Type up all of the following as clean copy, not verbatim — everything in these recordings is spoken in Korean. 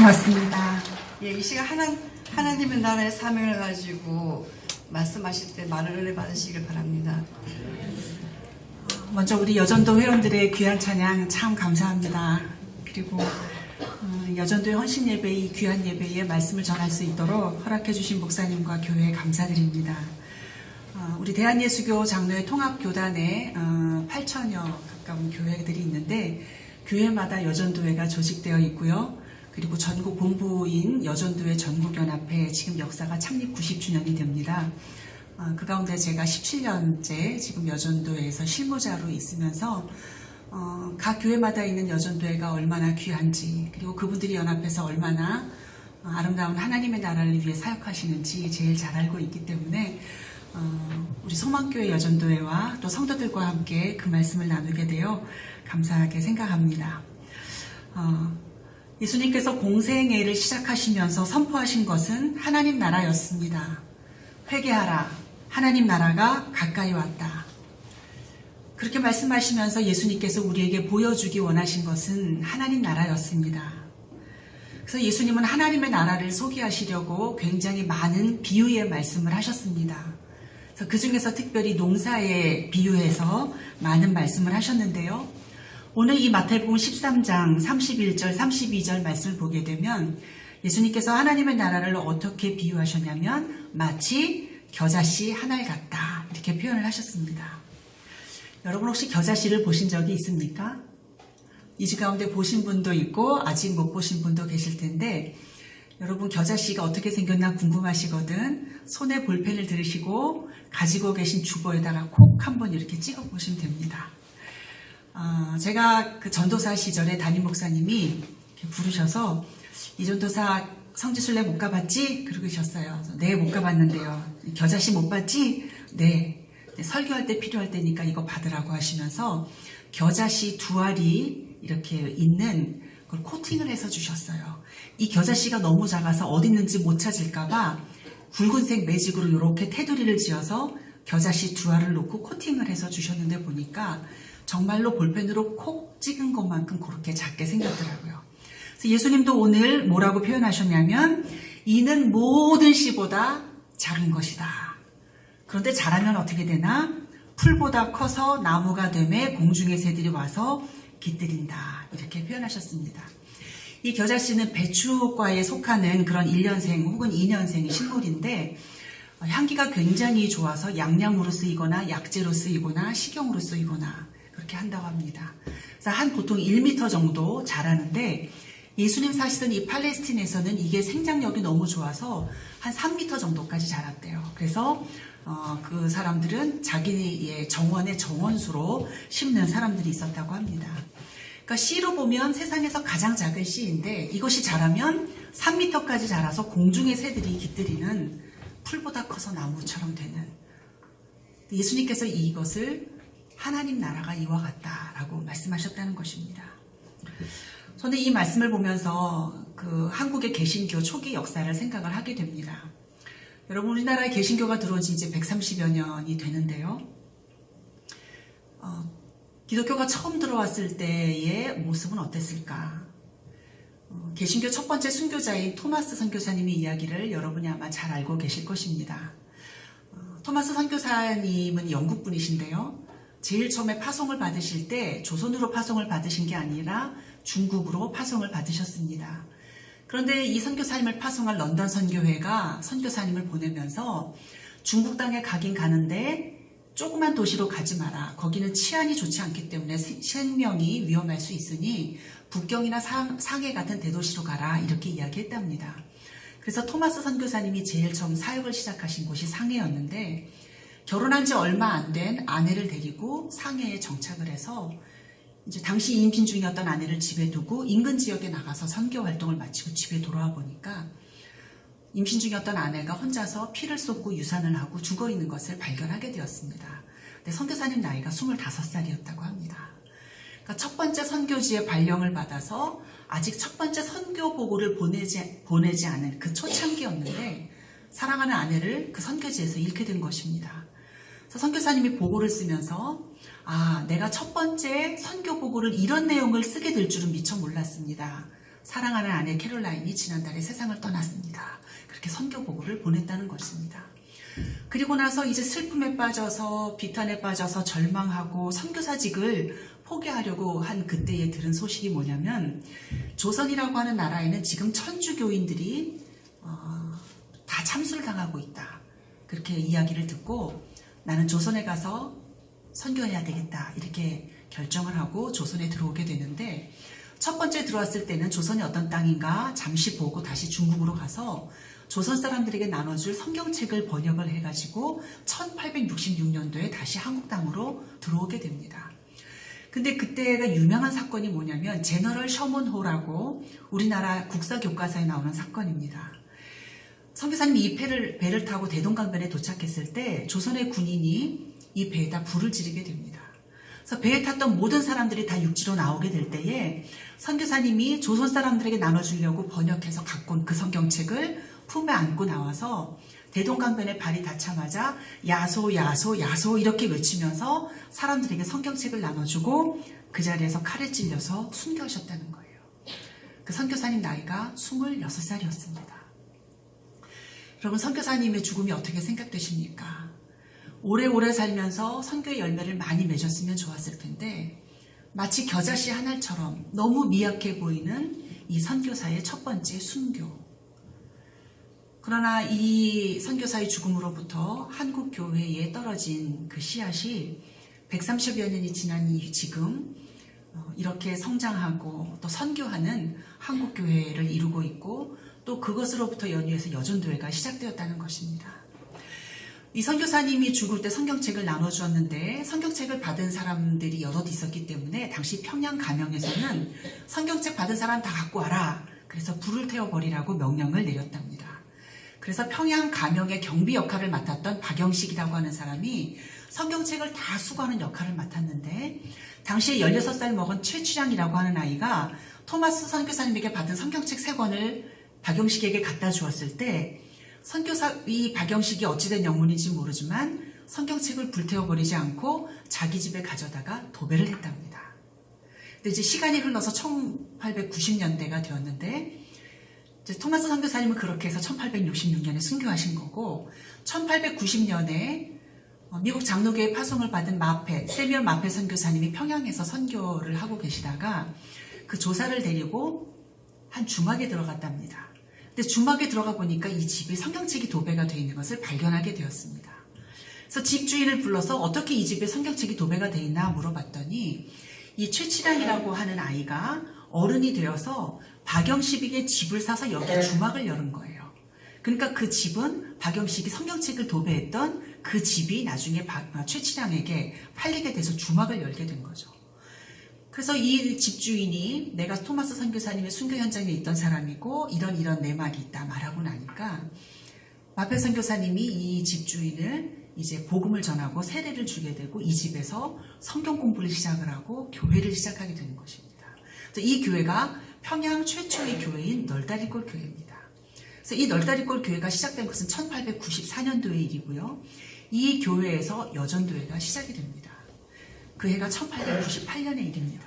고맙습니다. 예, 이 시간 하나님의 나라의 사명을 가지고 말씀하실 때 많은 은혜 받으시길 바랍니다. 먼저 우리 여전도 회원들의 귀한 찬양 참 감사합니다. 그리고 여전도의 헌신 예배, 이 귀한 예배에 말씀을 전할 수 있도록 허락해 주신 목사님과 교회에 감사드립니다. 우리 대한예수교 장로회 통합교단에 8천여 가까운 교회들이 있는데 교회마다 여전도회가 조직되어 있고요. 그리고 전국 본부인 여전도회 전국연합회 지금 역사가 창립 90주년이 됩니다. 그 가운데 제가 17년째 지금 여전도회에서 실무자로 있으면서 각 교회마다 있는 여전도회가 얼마나 귀한지, 그리고 그분들이 연합해서 얼마나 아름다운 하나님의 나라를 위해 사역하시는지 제일 잘 알고 있기 때문에 우리 소망교회 여전도회와 또 성도들과 함께 그 말씀을 나누게 되어 감사하게 생각합니다. 예수님께서 공생애를 시작하시면서 선포하신 것은 하나님 나라였습니다. 회개하라, 하나님 나라가 가까이 왔다. 그렇게 말씀하시면서 예수님께서 우리에게 보여주기 원하신 것은 하나님 나라였습니다. 그래서 예수님은 하나님의 나라를 소개하시려고 굉장히 많은 비유의 말씀을 하셨습니다. 그래서 그 중에서 특별히 농사에 비유해서 많은 말씀을 하셨는데요. 오늘 이 마태복음 13장 31절 32절 말씀을 보게 되면 예수님께서 하나님의 나라를 어떻게 비유하셨냐면 마치 겨자씨 하나를 같다, 이렇게 표현을 하셨습니다. 여러분 혹시 겨자씨를 보신 적이 있습니까? 이 집 가운데 보신 분도 있고 아직 못 보신 분도 계실 텐데, 여러분 겨자씨가 어떻게 생겼나 궁금하시거든 손에 볼펜을 들으시고 가지고 계신 주보에다가 콕 한번 이렇게 찍어 보시면 됩니다. 제가 그 전도사 시절에 담임 목사님이 이렇게 부르셔서 이 전도사 성지순례 못 가봤지? 그러셨어요. 네, 못 가봤는데요. 겨자씨 못 봤지? 네. 설교할 때 필요할 때니까 이거 받으라고 하시면서 겨자씨 두 알이 이렇게 있는 걸 코팅을 해서 주셨어요. 이 겨자씨가 너무 작아서 어디 있는지 못 찾을까봐 굵은색 매직으로 이렇게 테두리를 지어서 겨자씨 두 알을 놓고 코팅을 해서 주셨는데 보니까 정말로 볼펜으로 콕 찍은 것만큼 그렇게 작게 생겼더라고요. 그래서 예수님도 오늘 뭐라고 표현하셨냐면 이는 모든 씨보다 작은 것이다. 그런데 자라면 어떻게 되나? 풀보다 커서 나무가 되매 공중의 새들이 와서 깃들인다, 이렇게 표현하셨습니다. 이 겨자씨는 배추과에 속하는 그런 1년생 혹은 2년생 식물인데 향기가 굉장히 좋아서 양념으로 쓰이거나 약재로 쓰이거나 식용으로 쓰이거나 그렇게 한다고 합니다. 그래서 한 보통 1m 정도 자라는데 예수님 사시던 이 팔레스틴에서는 이게 생장력이 너무 좋아서 한 3m 정도까지 자랐대요. 그래서 그 사람들은 자기의 정원의 정원수로 심는 사람들이 있었다고 합니다. 그러니까 씨로 보면 세상에서 가장 작은 씨인데 이것이 자라면 3m까지 자라서 공중의 새들이 깃들이는 풀보다 커서 나무처럼 되는, 예수님께서 이것을 하나님 나라가 이와 같다라고 말씀하셨다는 것입니다. 저는 이 말씀을 보면서 그 한국의 개신교 초기 역사를 생각을 하게 됩니다. 여러분 우리나라에 개신교가 들어온 지 이제 130여 년이 되는데요. 기독교가 처음 들어왔을 때의 모습은 어땠을까? 개신교 첫 번째 순교자인 토마스 선교사님의 이야기를 여러분이 아마 잘 알고 계실 것입니다. 토마스 선교사님은 영국 분이신데요. 제일 처음에 파송을 받으실 때 조선으로 파송을 받으신 게 아니라 중국으로 파송을 받으셨습니다. 그런데 이 선교사님을 파송한 런던 선교회가 선교사님을 보내면서 중국 땅에 가긴 가는데 조그만 도시로 가지 마라. 거기는 치안이 좋지 않기 때문에 생명이 위험할 수 있으니 북경이나 상해 같은 대도시로 가라, 이렇게 이야기했답니다. 그래서 토마스 선교사님이 제일 처음 사역을 시작하신 곳이 상해였는데 결혼한 지 얼마 안 된 아내를 데리고 상해에 정착을 해서 이제 당시 임신 중이었던 아내를 집에 두고 인근 지역에 나가서 선교 활동을 마치고 집에 돌아와 보니까 임신 중이었던 아내가 혼자서 피를 쏟고 유산을 하고 죽어 있는 것을 발견하게 되었습니다. 근데 선교사님 나이가 25살이었다고 합니다. 그러니까 첫 번째 선교지의 발령을 받아서 아직 첫 번째 선교 보고를 보내지 않은 그 초창기였는데 사랑하는 아내를 그 선교지에서 잃게 된 것입니다. 그래서 선교사님이 보고를 쓰면서 내가 첫 번째 선교 보고를 이런 내용을 쓰게 될 줄은 미처 몰랐습니다. 사랑하는 아내 캐롤라인이 지난달에 세상을 떠났습니다. 그렇게 선교 보고를 보냈다는 것입니다. 그리고 나서 이제 슬픔에 빠져서 비탄에 빠져서 절망하고 선교사직을 포기하려고 한 그때에 들은 소식이 뭐냐면 조선이라고 하는 나라에는 지금 천주교인들이 다 참수를 당하고 있다. 그렇게 이야기를 듣고 나는 조선에 가서 선교해야 되겠다. 이렇게 결정을 하고 조선에 들어오게 되는데 첫 번째 들어왔을 때는 조선이 어떤 땅인가 잠시 보고 다시 중국으로 가서 조선 사람들에게 나눠줄 성경책을 번역을 해가지고 1866년도에 다시 한국 땅으로 들어오게 됩니다. 근데 그때가 유명한 사건이 뭐냐면 제너럴 셔먼호라고 우리나라 국사교과서에 나오는 사건입니다. 선교사님이 이 배를 타고 대동강변에 도착했을 때 조선의 군인이 이 배에다 불을 지르게 됩니다. 그래서 배에 탔던 모든 사람들이 다 육지로 나오게 될 때에 선교사님이 조선 사람들에게 나눠주려고 번역해서 갖고 온 그 성경책을 품에 안고 나와서 대동강변에 발이 닿자마자 야소 야소 야소 이렇게 외치면서 사람들에게 성경책을 나눠주고 그 자리에서 칼에 찔려서 순교하셨다는 거예요. 그 선교사님 나이가 26살이었습니다. 여러분 선교사님의 죽음이 어떻게 생각되십니까? 오래오래 살면서 선교의 열매를 많이 맺었으면 좋았을 텐데 마치 겨자씨 한 알처럼 너무 미약해 보이는 이 선교사의 첫 번째 순교. 그러나 이 선교사의 죽음으로부터 한국 교회에 떨어진 그 씨앗이 130여 년이 지난 지금 이렇게 성장하고 또 선교하는 한국 교회를 이루고 있고 또 그것으로부터 연유해서 여전도회가 시작되었다는 것입니다. 이 선교사님이 죽을 때 성경책을 나눠주었는데 성경책을 받은 사람들이 여럿 있었기 때문에 당시 평양 가명에서는 성경책 받은 사람 다 갖고 와라. 그래서 불을 태워버리라고 명령을 내렸답니다. 그래서 평양 가명의 경비 역할을 맡았던 박영식이라고 하는 사람이 성경책을 다 수거하는 역할을 맡았는데 당시에 16살 먹은 최취량이라고 하는 아이가 토마스 선교사님에게 받은 성경책 3권을 박영식에게 갖다 주었을 때 선교사 이 박영식이 어찌된 영문인지 모르지만 성경책을 불태워버리지 않고 자기 집에 가져다가 도배를 했답니다. 근데 이제 시간이 흘러서 1890년대가 되었는데 이제 토마스 선교사님은 그렇게 해서 1866년에 순교하신 거고 1890년에 미국 장로교회 파송을 받은 세미얼 마페 선교사님이 평양에서 선교를 하고 계시다가 그 조사를 데리고 한 주막에 들어갔답니다. 근데 주막에 들어가 보니까 이 집에 성경책이 도배가 되어 있는 것을 발견하게 되었습니다. 그래서 집주인을 불러서 어떻게 이 집에 성경책이 도배가 되어 있나 물어봤더니 이 최치량이라고 하는 아이가 어른이 되어서 박영식에게 집을 사서 여기에 주막을 열은 거예요. 그러니까 그 집은 박영식이 성경책을 도배했던 그 집이 나중에 최치량에게 팔리게 돼서 주막을 열게 된 거죠. 그래서 이 집주인이 내가 토마스 선교사님의 순교 현장에 있던 사람이고 이런 내막이 있다 말하고 나니까 마페 선교사님이 이 집주인을 이제 복음을 전하고 세례를 주게 되고 이 집에서 성경 공부를 시작을 하고 교회를 시작하게 되는 것입니다. 그래서 이 교회가 평양 최초의 교회인 널다리골 교회입니다. 그래서 이 널다리골 교회가 시작된 것은 1894년도의 일이고요. 이 교회에서 여전도회가 시작이 됩니다. 그 해가 1898년의 일입니다.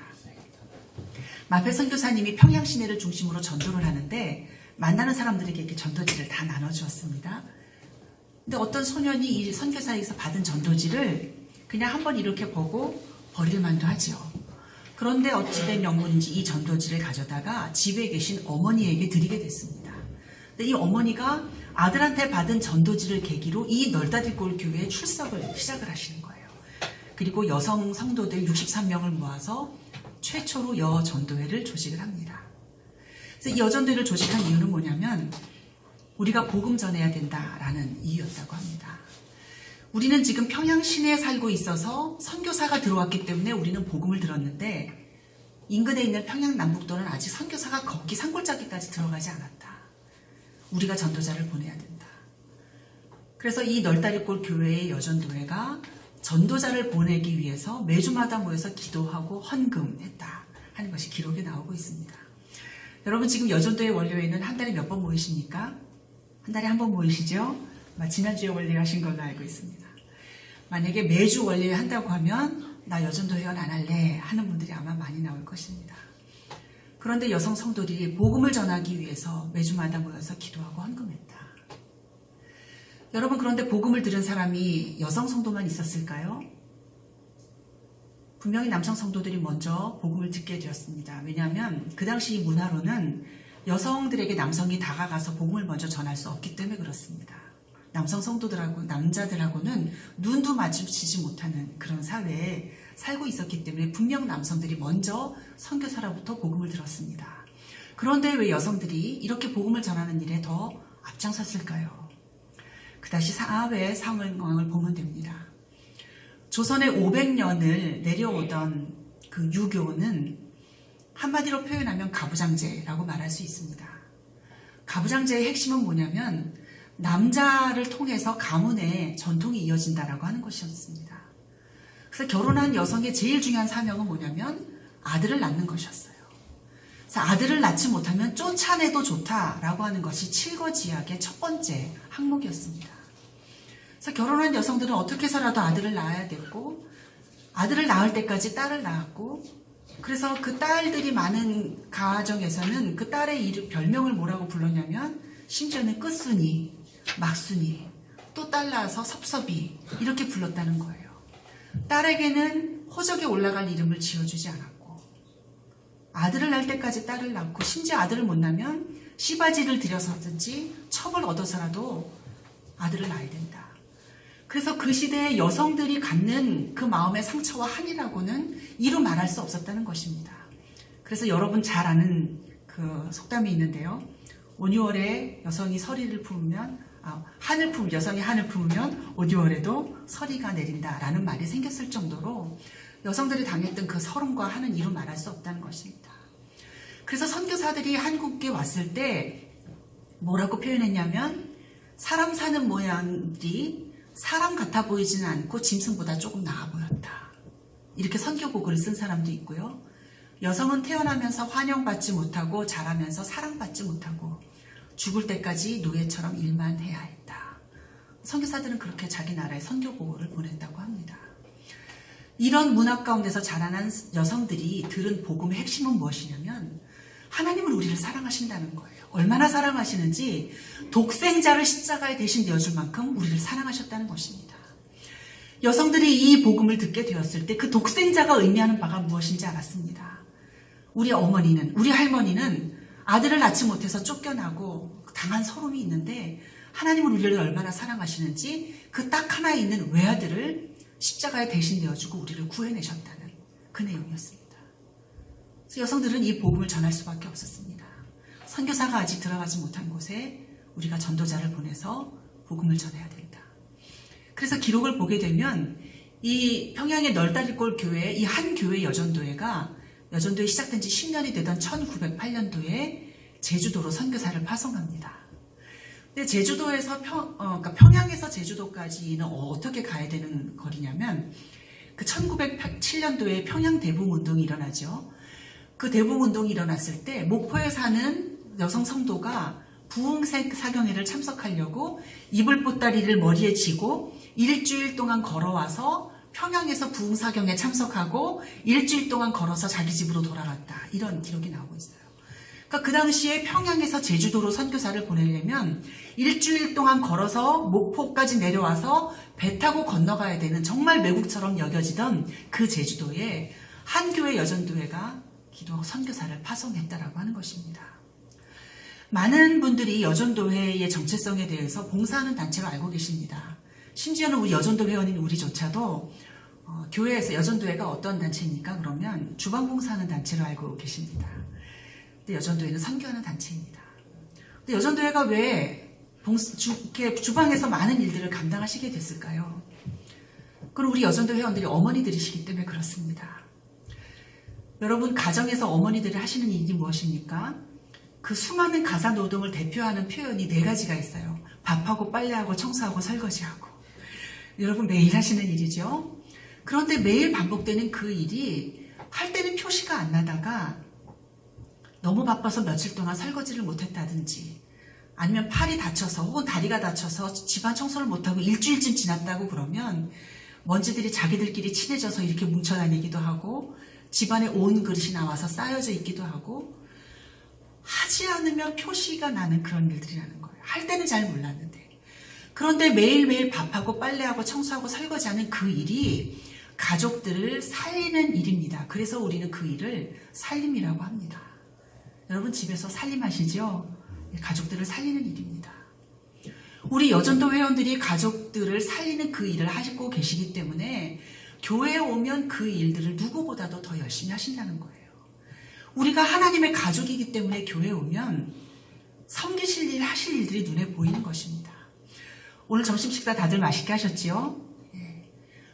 마페 선교사님이 평양 시내를 중심으로 전도를 하는데 만나는 사람들에게 이렇게 전도지를 다 나눠주었습니다. 근데 어떤 소년이 이 선교사에게서 받은 전도지를 그냥 한번 이렇게 보고 버릴 만도 하죠. 그런데 어찌된 영문인지 이 전도지를 가져다가 집에 계신 어머니에게 드리게 됐습니다. 근데 이 어머니가 아들한테 받은 전도지를 계기로 이 널다리골 교회에 출석을 시작을 하시는 거예요. 그리고 여성 성도들 63명을 모아서 최초로 여전도회를 조직을 합니다. 그래서 이 여전도회를 조직한 이유는 뭐냐면 우리가 복음 전해야 된다라는 이유였다고 합니다. 우리는 지금 평양 시내에 살고 있어서 선교사가 들어왔기 때문에 우리는 복음을 들었는데 인근에 있는 평양 남북도는 아직 선교사가 걷기 산골짜기까지 들어가지 않았다. 우리가 전도자를 보내야 된다. 그래서 이 널다리골 교회의 여전도회가 전도자를 보내기 위해서 매주마다 모여서 기도하고 헌금했다 하는 것이 기록에 나오고 있습니다. 여러분 지금 여전도회 원료회는 한 달에 몇 번 모이십니까? 한 달에 한 번 모이시죠? 지난주에 원래 하신 걸로 알고 있습니다. 만약에 매주 원래 한다고 하면 나 여전도 회원 안 할래 하는 분들이 아마 많이 나올 것입니다. 그런데 여성 성도들이 복음을 전하기 위해서 매주마다 모여서 기도하고 헌금했다. 여러분, 그런데 복음을 들은 사람이 여성 성도만 있었을까요? 분명히 남성 성도들이 먼저 복음을 듣게 되었습니다. 왜냐하면 그 당시 문화로는 여성들에게 남성이 다가가서 복음을 먼저 전할 수 없기 때문에 그렇습니다. 남성 성도들하고 남자들하고는 눈도 마주치지 못하는 그런 사회에 살고 있었기 때문에 분명 남성들이 먼저 선교사로부터 복음을 들었습니다. 그런데 왜 여성들이 이렇게 복음을 전하는 일에 더 앞장섰을까요? 그다시 사회 상황을 보면 됩니다. 조선의 500년을 내려오던 그 유교는 한마디로 표현하면 가부장제라고 말할 수 있습니다. 가부장제의 핵심은 뭐냐면 남자를 통해서 가문의 전통이 이어진다라고 하는 것이었습니다. 그래서 결혼한 여성의 제일 중요한 사명은 뭐냐면 아들을 낳는 것이었어요. 그래서 아들을 낳지 못하면 쫓아내도 좋다라고 하는 것이 칠거지약의 첫 번째 항목이었습니다. 그래서 결혼한 여성들은 어떻게 해서라도 아들을 낳아야 됐고, 아들을 낳을 때까지 딸을 낳았고, 그래서 그 딸들이 많은 가정에서는 그 딸의 별명을 뭐라고 불렀냐면 심지어는 끝순이, 막순이, 또 딸 낳아서 섭섭이 이렇게 불렀다는 거예요. 딸에게는 호적에 올라갈 이름을 지어주지 않았고, 아들을 낳을 때까지 딸을 낳고, 심지어 아들을 못 낳으면 씨바지를 들여서든지 첩을 얻어서라도 아들을 낳아야 된다. 그래서 그 시대에 여성들이 갖는 그 마음의 상처와 한이라고는 이루 말할 수 없었다는 것입니다. 그래서 여러분 잘 아는 그 속담이 있는데요. 5, 6월에 여성이 서리를 품으면 여성이 한을 품으면 5, 6월에도 서리가 내린다라는 말이 생겼을 정도로 여성들이 당했던 그 서름과 한은 이루 말할 수 없다는 것입니다. 그래서 선교사들이 한국에 왔을 때 뭐라고 표현했냐면 사람 사는 모양들이 사람 같아 보이지는 않고 짐승보다 조금 나아 보였다. 이렇게 선교복을 쓴 사람도 있고요. 여성은 태어나면서 환영받지 못하고 자라면서 사랑받지 못하고 죽을 때까지 노예처럼 일만 해야 했다. 선교사들은 그렇게 자기 나라에 선교복을 보냈다고 합니다. 이런 문화 가운데서 자라난 여성들이 들은 복음의 핵심은 무엇이냐면 하나님은 우리를 사랑하신다는 거예요. 얼마나 사랑하시는지 독생자를 십자가에 대신 내어줄 만큼 우리를 사랑하셨다는 것입니다. 여성들이 이 복음을 듣게 되었을 때 그 독생자가 의미하는 바가 무엇인지 알았습니다. 우리 할머니는 아들을 낳지 못해서 쫓겨나고 당한 서름이 있는데 하나님은 우리를 얼마나 사랑하시는지 그 딱 하나 있는 외아들을 십자가에 대신 내어주고 우리를 구해내셨다는 그 내용이었습니다. 그래서 여성들은 이 복음을 전할 수밖에 없었습니다. 선교사가 아직 들어가지 못한 곳에 우리가 전도자를 보내서 복음을 전해야 된다. 그래서 기록을 보게 되면 이 평양의 널다리골 교회 이 한 교회 여전도에 시작된 지 10년이 되던 1908년도에 제주도로 선교사를 파송합니다. 근데 제주도에서 그러니까 평양에서 제주도까지는 어떻게 가야 되는 거리냐면 그 1907년도에 평양 대붕운동이 일어나죠. 그 대붕운동이 일어났을 때 목포에 사는 여성 성도가 부흥색 사경회를 참석하려고 이불 보따리를 머리에 지고 일주일 동안 걸어와서 평양에서 부흥사경에 참석하고 일주일 동안 걸어서 자기 집으로 돌아갔다. 이런 기록이 나오고 있어요. 그러니까 그 당시에 평양에서 제주도로 선교사를 보내려면 일주일 동안 걸어서 목포까지 내려와서 배 타고 건너가야 되는 정말 매국처럼 여겨지던 그 제주도에 한 교회 여전도회가 기도 선교사를 파송했다라고 하는 것입니다. 많은 분들이 여전도회의 정체성에 대해서 봉사하는 단체로 알고 계십니다. 심지어는 우리 여전도 회원인 우리조차도 교회에서 여전도회가 어떤 단체입니까? 그러면 주방봉사하는 단체로 알고 계십니다. 근데 여전도회는 선교하는 단체입니다. 근데 여전도회가 왜 주방에서 많은 일들을 감당하시게 됐을까요? 그럼 우리 여전도 회원들이 어머니들이시기 때문에 그렇습니다. 여러분, 가정에서 어머니들이 하시는 일이 무엇입니까? 그 수많은 가사 노동을 대표하는 표현이 4가지가 있어요. 밥하고 빨래하고 청소하고 설거지하고. 여러분 매일 하시는 일이죠. 그런데 매일 반복되는 그 일이 할 때는 표시가 안 나다가 너무 바빠서 며칠 동안 설거지를 못했다든지 아니면 팔이 다쳐서 혹은 다리가 다쳐서 집안 청소를 못하고 일주일쯤 지났다고 그러면 먼지들이 자기들끼리 친해져서 이렇게 뭉쳐다니기도 하고 집안에 온 그릇이 나와서 쌓여져 있기도 하고 하지 않으면 표시가 나는 그런 일들이라는 거예요. 할 때는 잘 몰랐는데. 그런데 매일매일 밥하고 빨래하고 청소하고 설거지하는 그 일이 가족들을 살리는 일입니다. 그래서 우리는 그 일을 살림이라고 합니다. 여러분 집에서 살림하시죠? 가족들을 살리는 일입니다. 우리 여전도 회원들이 가족들을 살리는 그 일을 하시고 계시기 때문에 교회에 오면 그 일들을 누구보다도 더 열심히 하신다는 거예요. 우리가 하나님의 가족이기 때문에 교회에 오면 섬기실 일, 하실 일들이 눈에 보이는 것입니다. 오늘 점심 식사 다들 맛있게 하셨지요?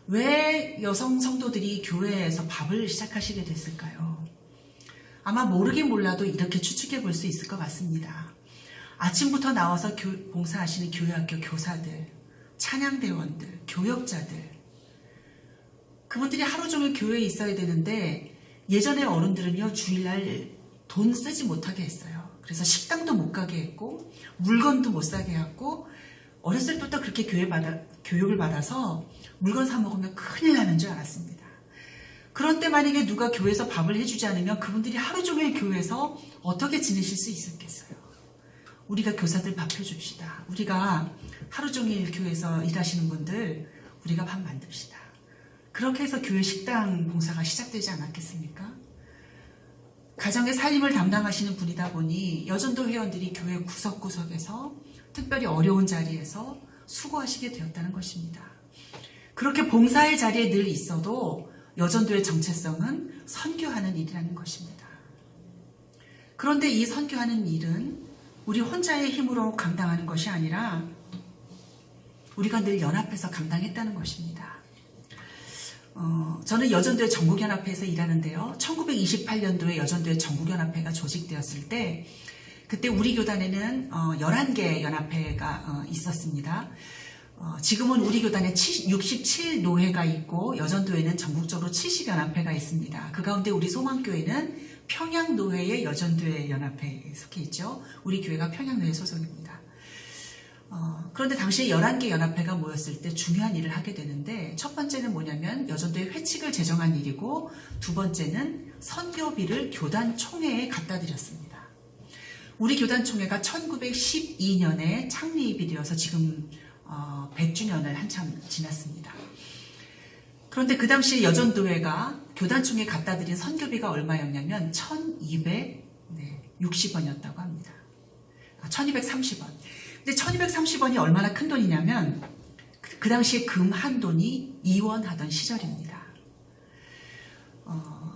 왜 여성 성도들이 교회에서 밥을 시작하시게 됐을까요? 아마 모르긴 몰라도 이렇게 추측해 볼 수 있을 것 같습니다. 아침부터 나와서 봉사하시는 교회학교 교사들, 찬양대원들, 교역자들, 그분들이 하루 종일 교회에 있어야 되는데 예전의 어른들은요 주일날 돈 쓰지 못하게 했어요. 그래서 식당도 못 가게 했고 물건도 못 사게 했고 어렸을 때부터 그렇게 교육을 받아서 물건 사 먹으면 큰일 나는 줄 알았습니다. 그런데 만약에 누가 교회에서 밥을 해주지 않으면 그분들이 하루 종일 교회에서 어떻게 지내실 수 있었겠어요? 우리가 교사들 밥 해줍시다. 우리가 하루 종일 교회에서 일하시는 분들 우리가 밥 만듭시다. 그렇게 해서 교회 식당 봉사가 시작되지 않았겠습니까? 가정의 살림을 담당하시는 분이다 보니 여전도 회원들이 교회 구석구석에서 특별히 어려운 자리에서 수고하시게 되었다는 것입니다. 그렇게 봉사의 자리에 늘 있어도 여전도의 정체성은 선교하는 일이라는 것입니다. 그런데 이 선교하는 일은 우리 혼자의 힘으로 감당하는 것이 아니라 우리가 늘 연합해서 감당했다는 것입니다. 저는 여전도의 전국연합회에서 일하는데요. 1928년도에 여전도의 전국연합회가 조직되었을 때 그때 우리 교단에는 11개 연합회가 있었습니다. 지금은 우리 교단에 67노회가 있고 여전도에는 전국적으로 70연합회가 있습니다. 그 가운데 우리 소망교회는 평양노회의 여전도회 연합회에 속해 있죠. 우리 교회가 평양노회 소속입니다. 그런데 당시에 11개 연합회가 모였을 때 중요한 일을 하게 되는데 첫 번째는 뭐냐면 여전도의 회칙을 제정한 일이고 두 번째는 선교비를 교단 총회에 갖다 드렸습니다. 우리 교단 총회가 1912년에 창립이 되어서 지금 100주년을 한참 지났습니다. 그런데 그 당시에 여전도회가 교단총회에 갖다 드린 선교비가 얼마였냐면 1260원이었다고 합니다. 1230원. 근데 1230원이 얼마나 큰 돈이냐면 그 당시에 금 한 돈이 2원 하던 시절입니다.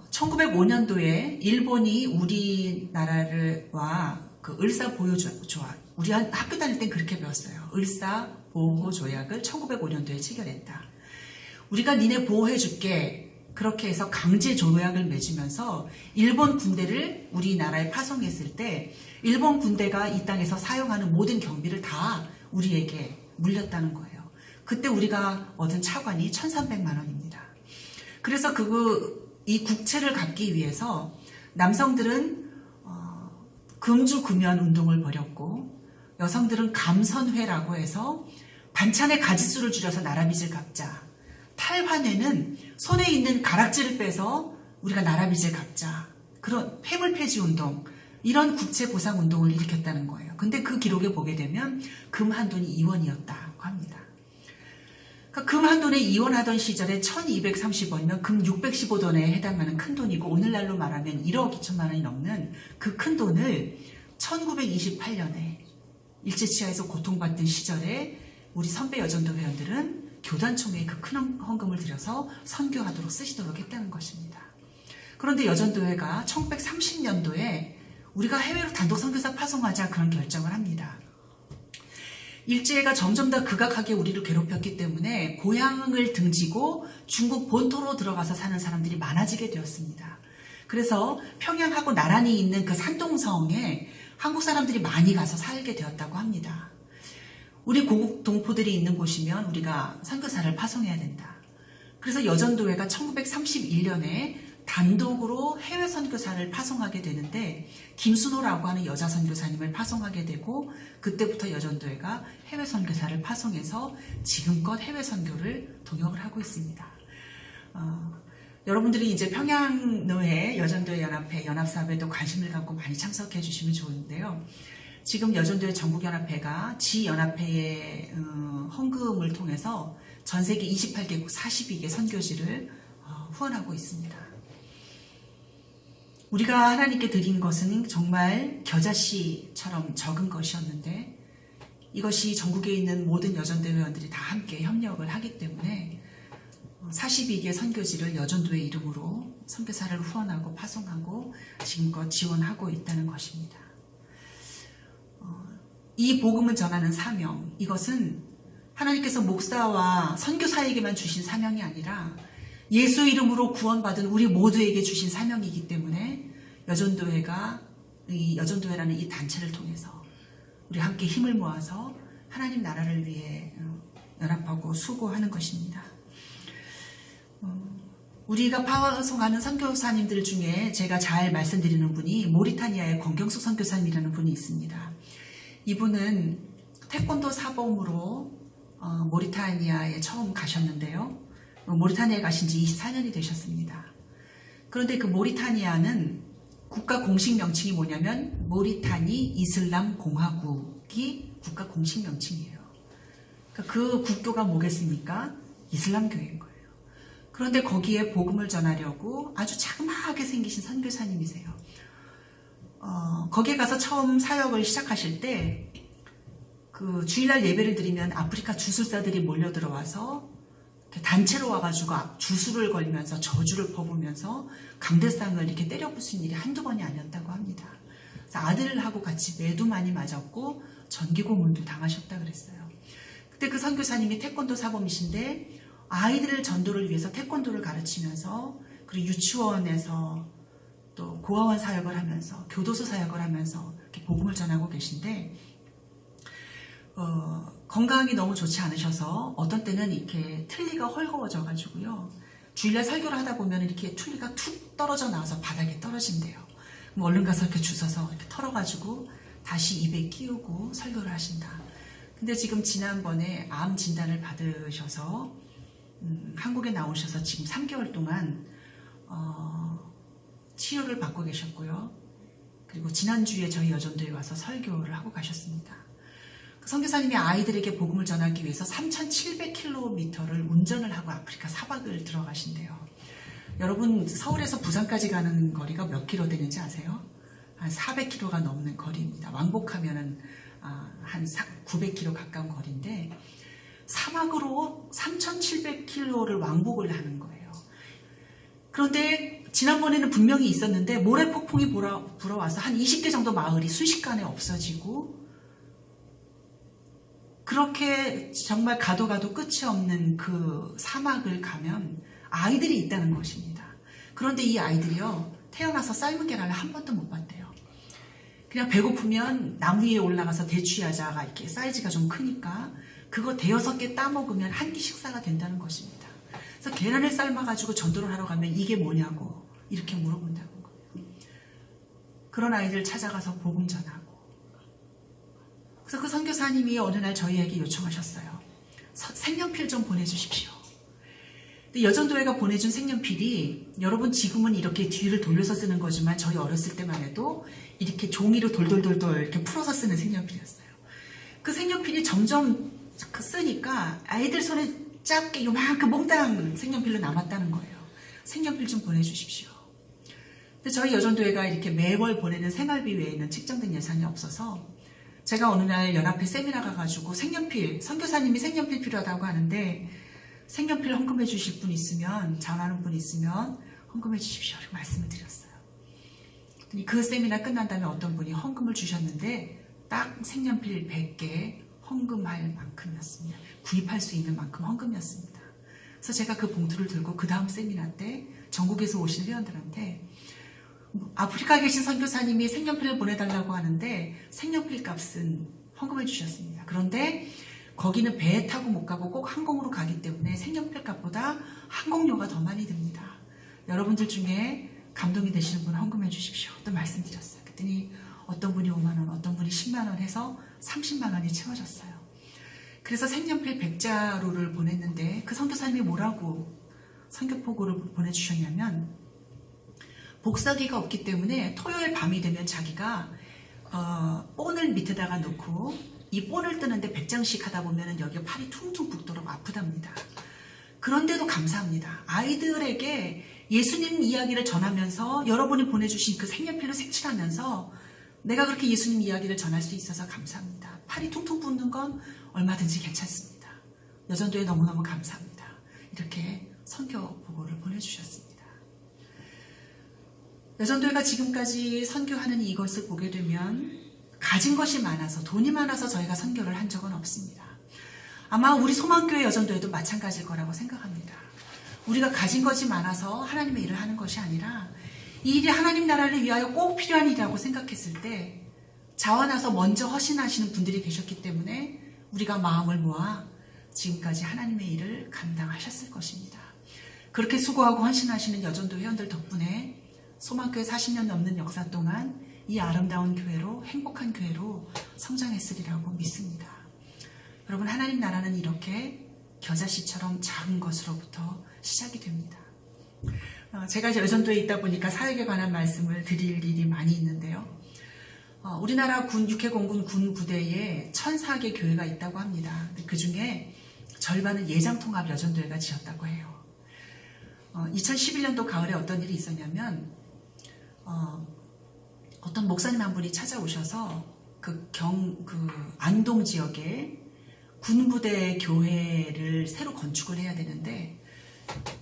1905년도에 일본이 우리나라와 그 을사보호조약, 우리 학교 다닐 땐 그렇게 배웠어요. 을사보호조약을 1905년도에 체결했다. 우리가 니네 보호해줄게. 그렇게 해서 강제 조약을 맺으면서 일본 군대를 우리나라에 파송했을 때 일본 군대가 이 땅에서 사용하는 모든 경비를 다 우리에게 물렸다는 거예요. 그때 우리가 얻은 차관이 1,300만 원입니다. 그래서 이 국채를 갚기 위해서 남성들은 금주금연 운동을 벌였고 여성들은 감선회라고 해서 반찬의 가짓수를 줄여서 나라빚을 갚자. 탈환회는 손에 있는 가락지를 빼서 우리가 나라빚을 갚자. 그런 폐물폐지 운동, 이런 국채 보상 운동을 일으켰다는 거예요. 근데 그 기록에 보게 되면 금 한 돈이 2원이었다고 합니다. 그러니까 금 한 돈에 2원 하던 시절에 1230원이면 금 615돈에 해당하는 큰 돈이고 오늘날로 말하면 1억 2천만 원이 넘는 그 큰 돈을 1928년에 일제치하에서 고통받던 시절에 우리 선배 여전도 회원들은 교단총회에 그 큰 헌금을 들여서 선교하도록 쓰시도록 했다는 것입니다. 그런데 여전도회가 1930년도에 우리가 해외로 단독 선교사 파송하자 그런 결정을 합니다. 일제가 점점 더 극악하게 우리를 괴롭혔기 때문에 고향을 등지고 중국 본토로 들어가서 사는 사람들이 많아지게 되었습니다. 그래서 평양하고 나란히 있는 그 산동성에 한국 사람들이 많이 가서 살게 되었다고 합니다. 우리 고국 동포들이 있는 곳이면 우리가 선교사를 파송해야 된다. 그래서 여전도회가 1931년에 단독으로 해외 선교사를 파송하게 되는데 김순호라고 하는 여자 선교사님을 파송하게 되고 그때부터 여전도회가 해외 선교사를 파송해서 지금껏 해외 선교를 동역을 하고 있습니다. 여러분들이 이제 평양노회, 여전도회 연합회, 연합사업에도 관심을 갖고 많이 참석해 주시면 좋은데요. 지금 여전도회 전국연합회가 지연합회의 헌금을 통해서 전 세계 28개국 42개 선교지를 후원하고 있습니다. 우리가 하나님께 드린 것은 정말 겨자씨처럼 적은 것이었는데 이것이 전국에 있는 모든 여전대 회원들이 다 함께 협력을 하기 때문에 42개 선교지를 여전도회 이름으로 선교사를 후원하고 파송하고 지금껏 지원하고 있다는 것입니다. 이 복음을 전하는 사명, 이것은 하나님께서 목사와 선교사에게만 주신 사명이 아니라 예수 이름으로 구원받은 우리 모두에게 주신 사명이기 때문에 여전도회라는 이 단체를 통해서 우리 함께 힘을 모아서 하나님 나라를 위해 연합하고 수고하는 것입니다. 우리가 파송하는 선교사님들 중에 제가 잘 말씀드리는 분이 모리타니아의 권경숙 선교사님이라는 분이 있습니다. 이분은 태권도 사범으로 모리타니아에 처음 가셨는데요. 모리타니아에 가신 지 24년이 되셨습니다. 그런데 그 모리타니아는 국가 공식 명칭이 뭐냐면 모리타니 이슬람 공화국이 국가 공식 명칭이에요. 그러니까 그 국교가 뭐겠습니까? 이슬람교회인 거예요. 그런데 거기에 복음을 전하려고 아주 자그마하게 생기신 선교사님이세요. 거기에 가서 처음 사역을 시작하실 때 그 주일날 예배를 드리면 아프리카 주술사들이 몰려 들어와서 단체로 와가지고 주술을 걸면서 저주를 퍼부으면서 강대상을 이렇게 때려 부순 일이 한두 번이 아니었다고 합니다. 그래서 아들하고 같이 매도 많이 맞았고 전기고문도 당하셨다 그랬어요. 그때 그 선교사님이 태권도 사범이신데 아이들 전도를 위해서 태권도를 가르치면서 그리고 유치원에서 또 고아원 사역을 하면서 교도소 사역을 하면서 이렇게 복음을 전하고 계신데 건강이 너무 좋지 않으셔서 어떤 때는 이렇게 틀니가 헐거워져 가지고요. 주일날 설교를 하다 보면 이렇게 틀니가 툭 떨어져 나와서 바닥에 떨어진대요. 그럼 얼른 가서 이렇게 주워서 이렇게 털어가지고 다시 입에 끼우고 설교를 하신다. 근데 지금 지난번에 암 진단을 받으셔서 한국에 나오셔서 지금 3개월 동안 치료를 받고 계셨고요. 그리고 지난주에 저희 여전도에 와서 설교를 하고 가셨습니다. 선교사님이 아이들에게 복음을 전하기 위해서 3,700km를 운전을 하고 아프리카 사박을 들어가신대요. 여러분 서울에서 부산까지 가는 거리가 몇 킬로 되는지 아세요? 한 400km가 넘는 거리입니다. 왕복하면은 한 900km 가까운 거리인데 사막으로 3,700km를 왕복을 하는 거예요. 그런데 지난번에는 분명히 있었는데 모래폭풍이 불어와서 한 20개 정도 마을이 순식간에 없어지고 그렇게 정말 가도 끝이 없는 그 사막을 가면 아이들이 있다는 것입니다. 그런데 이 아이들이요, 태어나서 삶은 계란을 한 번도 못 봤대요. 그냥 배고프면 나무 위에 올라가서 대추야자가 이렇게 사이즈가 좀 크니까 그거 5-6개 따먹으면 한 끼 식사가 된다는 것입니다. 그래서 계란을 삶아가지고 전도를 하러 가면 이게 뭐냐고 이렇게 물어본다는 거예요. 그런 아이들 찾아가서 복음 전하고 그래서 그 선교사님이 어느 날 저희에게 요청하셨어요. 색연필 좀 보내주십시오. 근데 여전도회가 보내준 색연필이 여러분 지금은 이렇게 뒤를 돌려서 쓰는 거지만 저희 어렸을 때만 해도 이렇게 종이로 돌돌돌돌 이렇게 풀어서 쓰는 색연필이었어요. 그 색연필이 점점 쓰니까 아이들 손에 짧게 요만큼 몽땅 색연필로 남았다는 거예요. 색연필 좀 보내주십시오. 근데 저희 여전도회가 이렇게 매월 보내는 생활비 외에는 책정된 예산이 없어서 제가 어느 날 연합회 세미나 가가지고 색연필, 선교사님이 색연필 필요하다고 하는데 색연필 헌금해 주실 분 있으면, 전하는 분 있으면 헌금해 주십시오. 이렇게 말씀을 드렸어요. 그 세미나 끝난 다음에 어떤 분이 헌금을 주셨는데 딱 색연필 100개 헌금할 만큼이었습니다. 구입할 수 있는 만큼 헌금이었습니다. 그래서 제가 그 봉투를 들고 그 다음 세미나 때 전국에서 오신 회원들한테 아프리카에 계신 선교사님이 색연필을 보내달라고 하는데 색연필 값은 헌금해 주셨습니다. 그런데 거기는 배 타고 못 가고 꼭 항공으로 가기 때문에 색연필 값보다 항공료가 더 많이 듭니다. 여러분들 중에 감동이 되시는 분 헌금해 주십시오. 또 말씀드렸어요. 그랬더니 어떤 분이 5만 원, 어떤 분이 10만 원 해서 30만 원이 채워졌어요. 그래서 색연필 100자루를 보냈는데 그 선교사님이 뭐라고 선교포고를 보내주셨냐면, 복사기가 없기 때문에 토요일 밤이 되면 자기가 본을 밑에다가 놓고 이 본을 뜨는데 100장씩 하다 보면 여기 팔이 퉁퉁 붓도록 아프답니다. 그런데도 감사합니다. 아이들에게 예수님 이야기를 전하면서 여러분이 보내주신 그 색연필로 색칠하면서 내가 그렇게 예수님 이야기를 전할 수 있어서 감사합니다. 팔이 퉁퉁 붓는 건 얼마든지 괜찮습니다. 여전도에 너무너무 감사합니다. 이렇게 선교 보고를 보내주셨습니다. 여전도회가 지금까지 선교하는 이것을 보게 되면 가진 것이 많아서, 돈이 많아서 저희가 선교를 한 적은 없습니다. 아마 우리 소망교회 여전도회도 마찬가지일 거라고 생각합니다. 우리가 가진 것이 많아서 하나님의 일을 하는 것이 아니라 이 일이 하나님 나라를 위하여 꼭 필요한 일이라고 생각했을 때 자원해서 먼저 헌신하시는 분들이 계셨기 때문에 우리가 마음을 모아 지금까지 하나님의 일을 감당하셨을 것입니다. 그렇게 수고하고 헌신하시는 여전도 회원들 덕분에 소망교회 40년 넘는 역사 동안 이 아름다운 교회로, 행복한 교회로 성장했으리라고 믿습니다. 여러분, 하나님 나라는 이렇게 겨자씨처럼 작은 것으로부터 시작이 됩니다. 제가 여전도에 있다 보니까 사역에 관한 말씀을 드릴 일이 많이 있는데요. 우리나라 육해공군 군 부대에 1,004개 교회가 있다고 합니다. 그 중에 절반은 예장통합 여전도회가 지었다고 해요. 2011년도 가을에 어떤 일이 있었냐면 어떤 목사님 한 분이 찾아오셔서 그 안동 지역에 군부대 교회를 새로 건축을 해야 되는데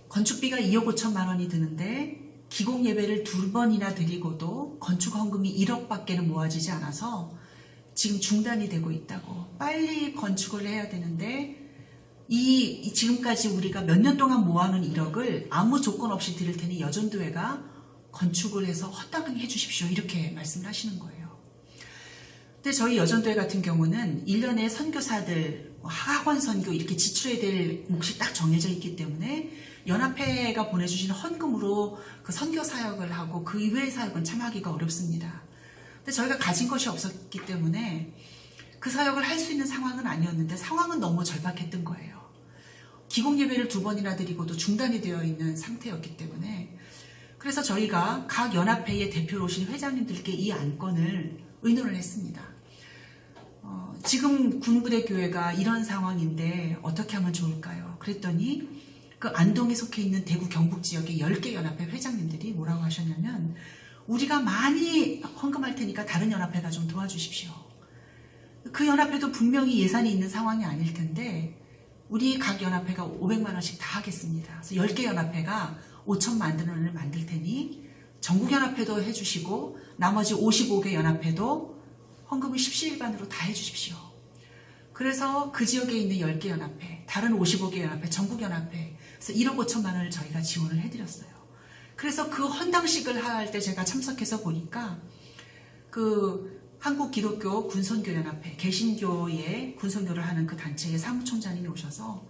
건축비가 2억 5천만 원이 드는데 기공 예배를 2번이나 드리고도 건축 헌금이 1억밖에는 모아지지 않아서 지금 중단이 되고 있다고. 빨리 건축을 해야 되는데 지금까지 우리가 몇 년 동안 모아놓은 1억을 아무 조건 없이 드릴 테니 여전도회가 건축을 해서 허당하게 해주십시오. 이렇게 말씀을 하시는 거예요. 근데 저희 여전도회 같은 경우는 1년에 선교사들, 학원 선교 이렇게 지출해야 될 몫이 딱 정해져 있기 때문에 연합회가 보내주시는 헌금으로 그 선교 사역을 하고 그 이외의 사역은 참하기가 어렵습니다. 근데 저희가 가진 것이 없었기 때문에 그 사역을 할 수 있는 상황은 아니었는데 상황은 너무 절박했던 거예요. 기공 예배를 2번이나 드리고도 중단이 되어 있는 상태였기 때문에 그래서 저희가 각 연합회의 대표로 오신 회장님들께 이 안건을 의논을 했습니다. 지금 군부대 교회가 이런 상황인데 어떻게 하면 좋을까요? 그랬더니 그 안동에 속해 있는 대구 경북 지역의 10개 연합회 회장님들이 뭐라고 하셨냐면 우리가 많이 헌금할 테니까 다른 연합회가 좀 도와주십시오. 그 연합회도 분명히 예산이 있는 상황이 아닐 텐데 우리 각 연합회가 500만 원씩 다 하겠습니다. 그래서 10개 연합회가 5천만 원을 만들 테니 전국연합회도 해주시고 나머지 55개 연합회도 헌금을 십시일반으로 다 해주십시오. 그래서 그 지역에 있는 10개 연합회, 다른 55개 연합회, 전국연합회 그래서 1억 5천만 원을 저희가 지원을 해드렸어요. 그래서 그 헌당식을 할 때 제가 참석해서 보니까 그 한국기독교 군선교연합회, 개신교의 군선교를 하는 그 단체의 사무총장님이 오셔서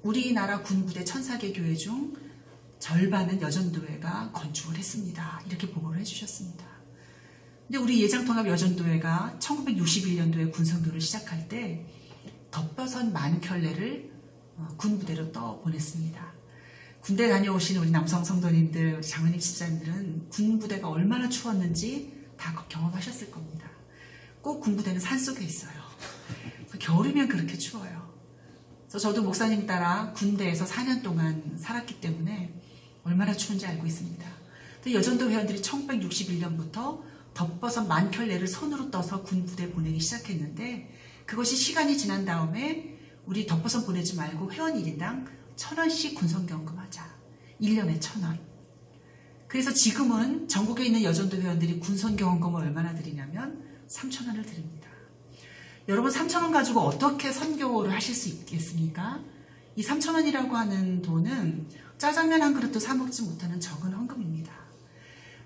우리나라 군부대 1,004개 교회 중 절반은 여전도회가 건축을 했습니다. 이렇게 보고를 해주셨습니다. 근데 우리 예장통합 여전도회가 1961년도에 군선교를 시작할 때 덮버섯 10,000켤레를 군부대로 떠보냈습니다. 군대 다녀오신 우리 남성 성도님들, 우리 장로님 집사님들은 군부대가 얼마나 추웠는지 다 경험하셨을 겁니다. 꼭 군부대는 산속에 있어요. 겨울이면 그렇게 추워요. 그래서 저도 목사님 따라 군대에서 4년 동안 살았기 때문에 얼마나 추운지 알고 있습니다. 근데 여전도 회원들이 1961년부터 덮버섯 10,000켤레를 손으로 떠서 군부대 보내기 시작했는데 그것이 시간이 지난 다음에 우리 덮버섯 보내지 말고 회원 1인당 1,000원씩 군선경금하자. 1년에 1,000원. 그래서 지금은 전국에 있는 여전도 회원들이 군선경금을 얼마나 드리냐면 3,000원을 드립니다. 여러분 3,000원 가지고 어떻게 선교를 하실 수 있겠습니까? 이 3,000원이라고 하는 돈은 짜장면 한 그릇도 사 먹지 못하는 적은 헌금입니다.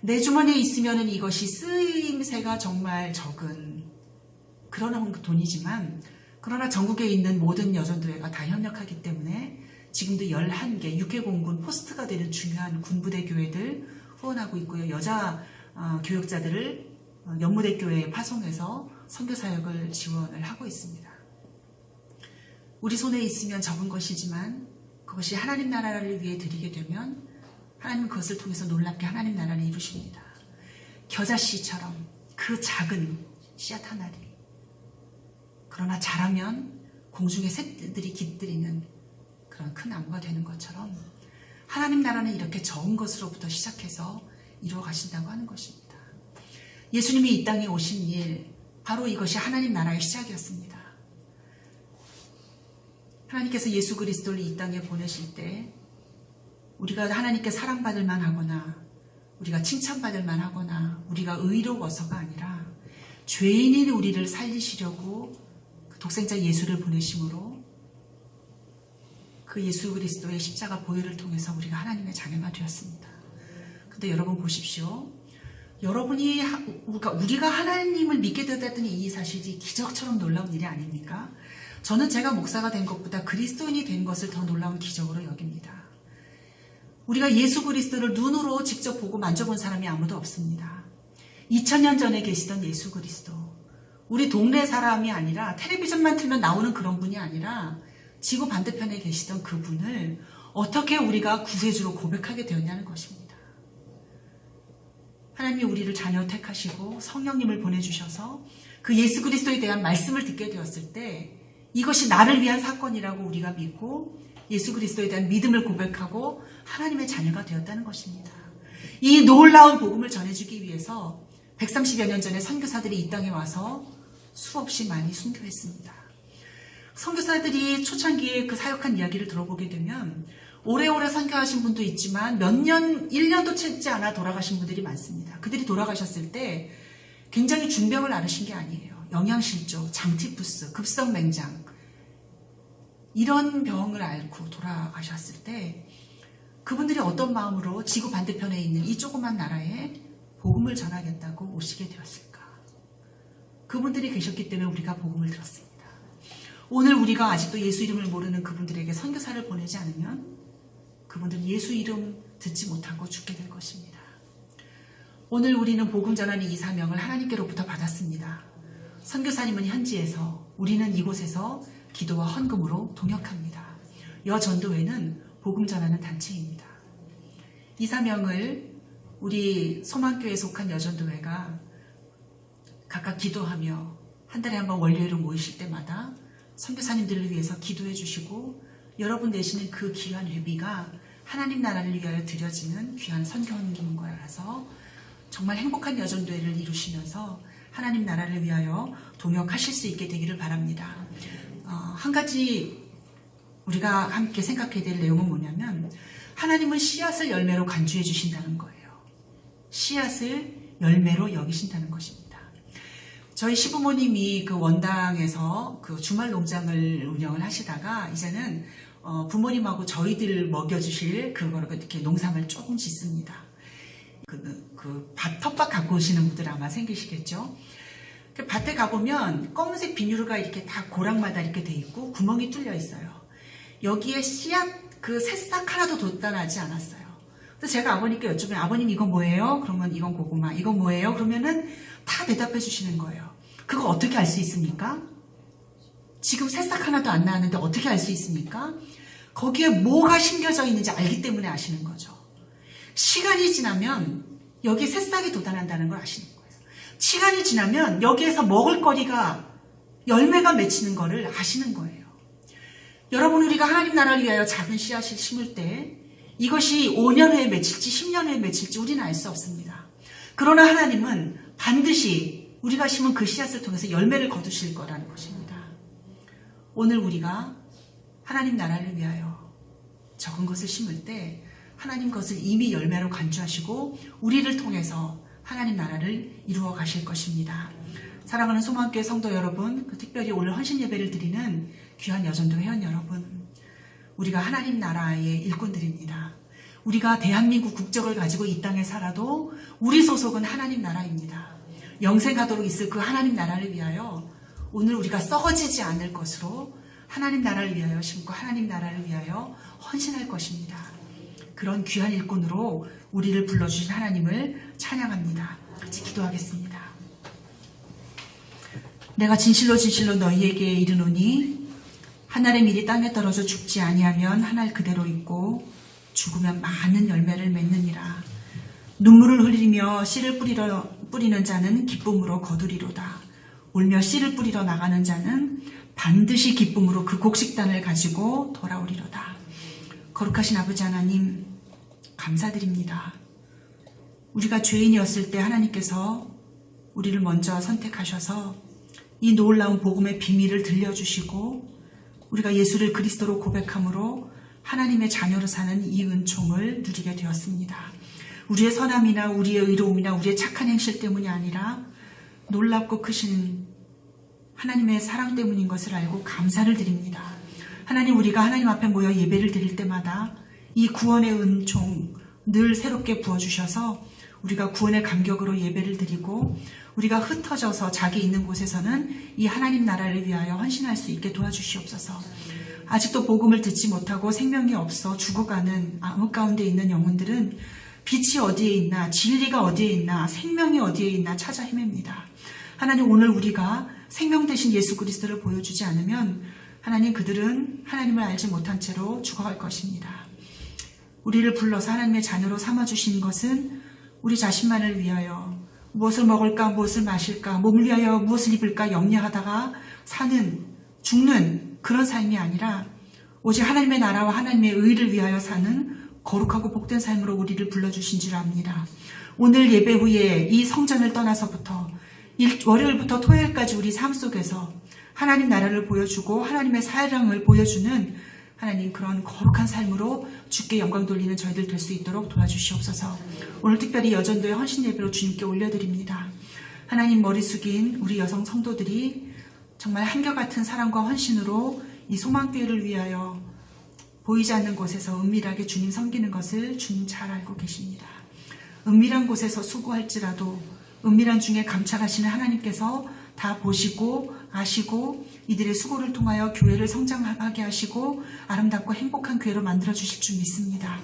내 주머니에 있으면 이것이 쓰임새가 정말 적은 그런 돈이지만 그러나 전국에 있는 모든 여전도회가 다 협력하기 때문에 지금도 11개 육해공군 포스트가 되는 중요한 군부대 교회들 후원하고 있고요. 여자 교역자들을 연무대 교회에 파송해서 선교사역을 지원을 하고 있습니다. 우리 손에 있으면 적은 것이지만 그것이 하나님 나라를 위해 드리게 되면 하나님은 그것을 통해서 놀랍게 하나님 나라를 이루십니다. 겨자씨처럼 그 작은 씨앗 하나리, 그러나 자라면 공중의 새들이 깃들이는 그런 큰 나무가 되는 것처럼 하나님 나라는 이렇게 적은 것으로부터 시작해서 이루어 가신다고 하는 것입니다. 예수님이 이 땅에 오신 일, 바로 이것이 하나님 나라의 시작이었습니다. 하나님께서 예수 그리스도를 이 땅에 보내실 때 우리가 하나님께 사랑받을 만하거나 우리가 칭찬받을 만하거나 우리가 의로워서가 아니라 죄인인 우리를 살리시려고 그 독생자 예수를 보내심으로 그 예수 그리스도의 십자가 보혈을 통해서 우리가 하나님의 자녀가 되었습니다. 근데 여러분 보십시오. 여러분이 우리가 하나님을 믿게 되었다니 이 사실이 기적처럼 놀라운 일이 아닙니까? 저는 제가 목사가 된 것보다 그리스도인이 된 것을 더 놀라운 기적으로 여깁니다. 우리가 예수 그리스도를 눈으로 직접 보고 만져본 사람이 아무도 없습니다. 2000년 전에 계시던 예수 그리스도, 우리 동네 사람이 아니라 텔레비전만 틀면 나오는 그런 분이 아니라 지구 반대편에 계시던 그분을 어떻게 우리가 구세주로 고백하게 되었냐는 것입니다. 하나님이 우리를 자녀 택하시고 성령님을 보내주셔서 그 예수 그리스도에 대한 말씀을 듣게 되었을 때 이것이 나를 위한 사건이라고 우리가 믿고 예수 그리스도에 대한 믿음을 고백하고 하나님의 자녀가 되었다는 것입니다. 이 놀라운 복음을 전해주기 위해서 130여 년 전에 선교사들이 이 땅에 와서 수없이 많이 순교했습니다. 선교사들이 초창기에 그 사역한 이야기를 들어보게 되면 오래오래 선교하신 분도 있지만 몇 년, 1년도 채지 않아 돌아가신 분들이 많습니다. 그들이 돌아가셨을 때 굉장히 중병을 앓으신 게 아니에요. 영양실조, 장티푸스, 급성맹장 이런 병을 앓고 돌아가셨을 때 그분들이 어떤 마음으로 지구 반대편에 있는 이 조그만 나라에 복음을 전하겠다고 오시게 되었을까? 그분들이 계셨기 때문에 우리가 복음을 들었습니다. 오늘 우리가 아직도 예수 이름을 모르는 그분들에게 선교사를 보내지 않으면 그분들은 예수 이름 듣지 못하고 죽게 될 것입니다. 오늘 우리는 복음 전하는 이 사명을 하나님께로부터 받았습니다. 선교사님은 현지에서, 우리는 이곳에서 기도와 헌금으로 동역합니다. 여전도회는 복음 전하는 단체입니다. 이 사명을 우리 소망교회에 속한 여전도회가 각각 기도하며 한 달에 한 번 월요일을 모이실 때마다 선교사님들을 위해서 기도해 주시고 여러분 내시는 그 귀한 회비가 하나님 나라를 위하여 드려지는 귀한 선교헌금인 거라서 정말 행복한 여전도회를 이루시면서 하나님 나라를 위하여 동역하실 수 있게 되기를 바랍니다. 한 가지 우리가 함께 생각해야 될 내용은 뭐냐면 하나님은 씨앗을 열매로 간주해 주신다는 거예요. 씨앗을 열매로 여기신다는 것입니다. 저희 시부모님이 그 원당에서 그 주말 농장을 운영을 하시다가 이제는 부모님하고 저희들 먹여주실 그거를 이렇게 농사를 조금 짓습니다. 텃밭 갖고 오시는 분들 아마 생기시겠죠. 밭에 가보면 검은색 비닐가 이렇게 다 고랑마다 이렇게 돼 있고 구멍이 뚫려 있어요. 여기에 씨앗 그 새싹 하나도 돋아나지 않았어요. 그래서 제가 아버님께 여쭤보면 아버님 이건 뭐예요? 그러면 이건 고구마. 이건 뭐예요? 그러면은 다 대답해 주시는 거예요. 그거 어떻게 알 수 있습니까? 지금 새싹 하나도 안 나왔는데 어떻게 알 수 있습니까? 거기에 뭐가 심겨져 있는지 알기 때문에 아시는 거죠. 시간이 지나면 여기에 새싹이 돋아난다는 걸 아시는 거예요. 시간이 지나면 여기에서 먹을거리가 열매가 맺히는 거를 아시는 거예요. 여러분 우리가 하나님 나라를 위하여 작은 씨앗을 심을 때 이것이 5년 후에 맺힐지 10년 후에 맺힐지 우리는 알 수 없습니다. 그러나 하나님은 반드시 우리가 심은 그 씨앗을 통해서 열매를 거두실 거라는 것입니다. 오늘 우리가 하나님 나라를 위하여 적은 것을 심을 때 하나님 것을 이미 열매로 간주하시고 우리를 통해서 하나님 나라를 이루어 가실 것입니다. 사랑하는 소망교회 성도 여러분, 특별히 오늘 헌신 예배를 드리는 귀한 여전도 회원 여러분, 우리가 하나님 나라의 일꾼들입니다. 우리가 대한민국 국적을 가지고 이 땅에 살아도 우리 소속은 하나님 나라입니다. 영생하도록 있을 그 하나님 나라를 위하여 오늘 우리가 썩어지지 않을 것으로 하나님 나라를 위하여 심고 하나님 나라를 위하여 헌신할 것입니다. 그런 귀한 일꾼으로 우리를 불러주신 하나님을 찬양합니다. 같이 기도하겠습니다. 내가 진실로 진실로 너희에게 이르노니 한 알의 밀이 땅에 떨어져 죽지 아니하면 한 알 그대로 있고 죽으면 많은 열매를 맺느니라. 눈물을 흘리며 씨를 뿌리는 자는 기쁨으로 거두리로다. 울며 씨를 뿌리러 나가는 자는 반드시 기쁨으로 그 곡식단을 가지고 돌아오리로다. 거룩하신 아버지 하나님, 감사드립니다. 우리가 죄인이었을 때 하나님께서 우리를 먼저 선택하셔서 이 놀라운 복음의 비밀을 들려주시고 우리가 예수를 그리스도로 고백함으로 하나님의 자녀로 사는 이 은총을 누리게 되었습니다. 우리의 선함이나 우리의 의로움이나 우리의 착한 행실 때문이 아니라 놀랍고 크신 하나님의 사랑 때문인 것을 알고 감사를 드립니다. 하나님, 우리가 하나님 앞에 모여 예배를 드릴 때마다 이 구원의 은총 늘 새롭게 부어주셔서 우리가 구원의 감격으로 예배를 드리고 우리가 흩어져서 자기 있는 곳에서는 이 하나님 나라를 위하여 헌신할 수 있게 도와주시옵소서. 아직도 복음을 듣지 못하고 생명이 없어 죽어가는 암흑 가운데 있는 영혼들은 빛이 어디에 있나, 진리가 어디에 있나, 생명이 어디에 있나 찾아 헤맵니다. 하나님, 오늘 우리가 생명 되신 예수 그리스도를 보여주지 않으면 하나님, 그들은 하나님을 알지 못한 채로 죽어갈 것입니다. 우리를 불러서 하나님의 자녀로 삼아주신 것은 우리 자신만을 위하여 무엇을 먹을까, 무엇을 마실까, 몸을 위하여 무엇을 입을까 염려하다가 사는, 죽는 그런 삶이 아니라 오직 하나님의 나라와 하나님의 의를 위하여 사는 거룩하고 복된 삶으로 우리를 불러주신 줄 압니다. 오늘 예배 후에 이 성전을 떠나서부터 월요일부터 토요일까지 우리 삶 속에서 하나님 나라를 보여주고 하나님의 사랑을 보여주는 하나님, 그런 거룩한 삶으로 주께 영광 돌리는 저희들 될 수 있도록 도와주시옵소서. 오늘 특별히 여전도의 헌신 예배로 주님께 올려드립니다. 하나님, 머리 숙인 우리 여성 성도들이 정말 한결같은 사랑과 헌신으로 이 소망교회를 위하여 보이지 않는 곳에서 은밀하게 주님 섬기는 것을 주님 잘 알고 계십니다. 은밀한 곳에서 수고할지라도 은밀한 중에 감찰하시는 하나님께서 다 보시고 아시고 이들의 수고를 통하여 교회를 성장하게 하시고 아름답고 행복한 교회로 만들어주실 줄 믿습니다.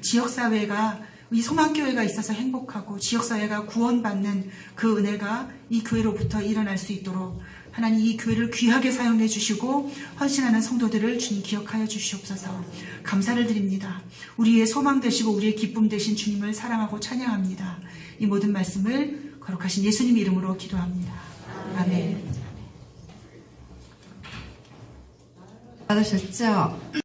지역사회가, 이 소망교회가 있어서 행복하고 지역사회가 구원받는 그 은혜가 이 교회로부터 일어날 수 있도록 하나님, 이 교회를 귀하게 사용해 주시고 헌신하는 성도들을 주님 기억하여 주시옵소서. 감사를 드립니다. 우리의 소망 되시고 우리의 기쁨 되신 주님을 사랑하고 찬양합니다. 이 모든 말씀을 거룩하신 예수님 이름으로 기도합니다. 아멘. 받으셨죠?